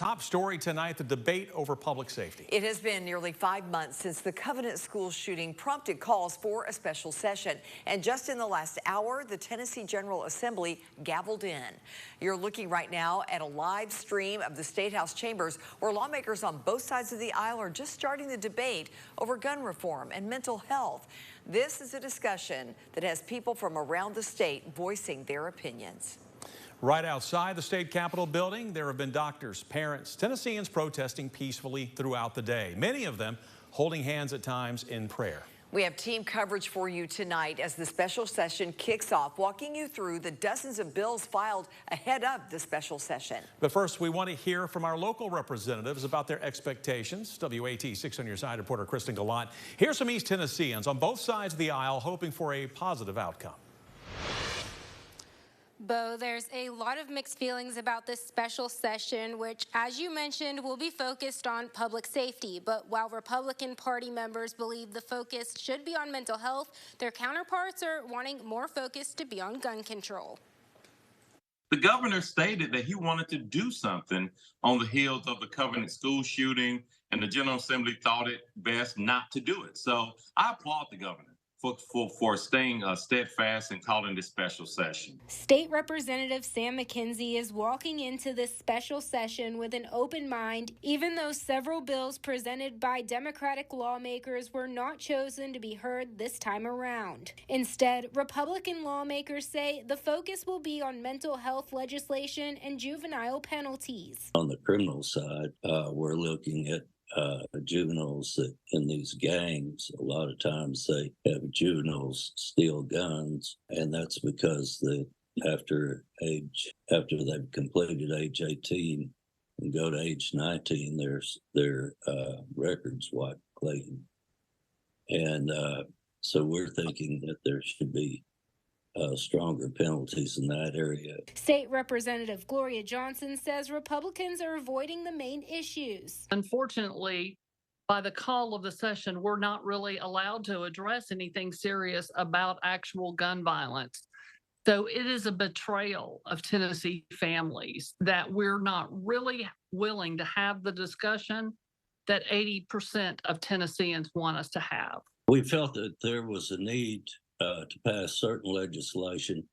top story tonight, the debate over public safety. It has been nearly 5 months since the Covenant School shooting prompted calls for a special session. And just in the last hour, the Tennessee General Assembly gavelled in. You're looking right now at a live stream of the State House chambers where lawmakers on both sides of the aisle are just starting the debate over gun reform and mental health. This is a discussion that has people from around the state voicing their opinions. Right outside the state capitol building, there have been doctors, parents, Tennesseans protesting peacefully throughout the day, many of them holding hands at times in prayer. We have team coverage for you tonight as the special session kicks off, walking you through the dozens of bills filed ahead of the special session. But first, we want to hear from our local representatives about their expectations. WAT 6 on your side reporter Kristen Gallant. Here's some East Tennesseans on both sides of the aisle hoping for a positive outcome. Bo, there's a lot of mixed feelings about this special session, which, as you mentioned, will be focused on public safety. But while Republican Party members believe the focus should be on mental health, their counterparts are wanting more focus to be on gun control. The governor stated that he wanted to do something on the heels of the Covenant School shooting, and the General Assembly thought it best not to do it. So I applaud the governor for staying steadfast and calling this special session. State Representative Sam McKenzie is walking into this special session with an open mind, even though several bills presented by Democratic lawmakers were not chosen to be heard this time around. Instead, Republican lawmakers say the focus will be on mental health legislation and juvenile penalties. On the criminal side, we're looking at juveniles that in these gangs, a lot of times they have juveniles steal guns, and that's because after they've completed age 18 and go to age 19, their records wiped clean. And so we're thinking that there should be stronger penalties in that area. State Representative Gloria Johnson says Republicans are avoiding the main issues. Unfortunately, by the call of the session, we're not really allowed to address anything serious about actual gun violence. So it is a betrayal of Tennessee families that we're not really willing to have the discussion that 80% of Tennesseans want us to have. We felt that there was a need to pass certain legislation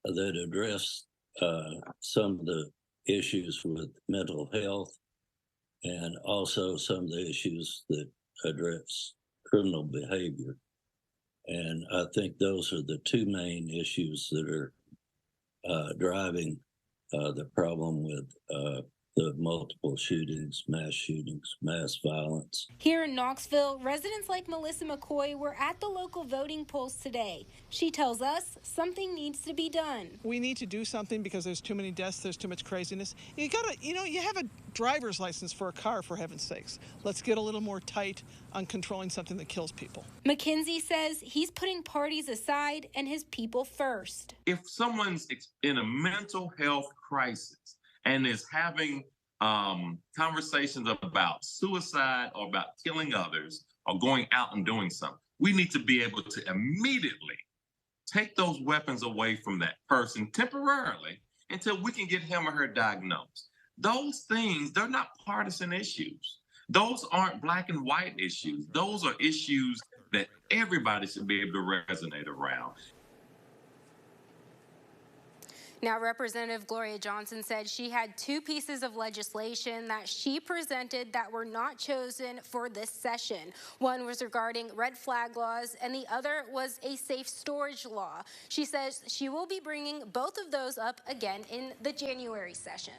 that addressed some of the issues with mental health and also some of the issues that address criminal behavior. And I think those are the two main issues that are driving the problem with the multiple shootings, mass violence. Here in Knoxville, residents like Melissa McCoy were at the local voting polls today. She tells us something needs to be done. We need to do something because there's too many deaths, there's too much craziness. You have a driver's license for a car, for heaven's sakes. Let's get a little more tight on controlling something that kills people. McKenzie says he's putting parties aside and his people first. If someone's in a mental health crisis and is having conversations about suicide or about killing others or going out and doing something, we need to be able to immediately take those weapons away from that person temporarily until we can get him or her diagnosed. Those things, they're not partisan issues. Those aren't black and white issues. Those are issues that everybody should be able to resonate around. Now, Representative Gloria Johnson said she had two pieces of legislation that she presented that were not chosen for this session. One was regarding red flag laws, and the other was a safe storage law. She says she will be bringing both of those up again in the January session.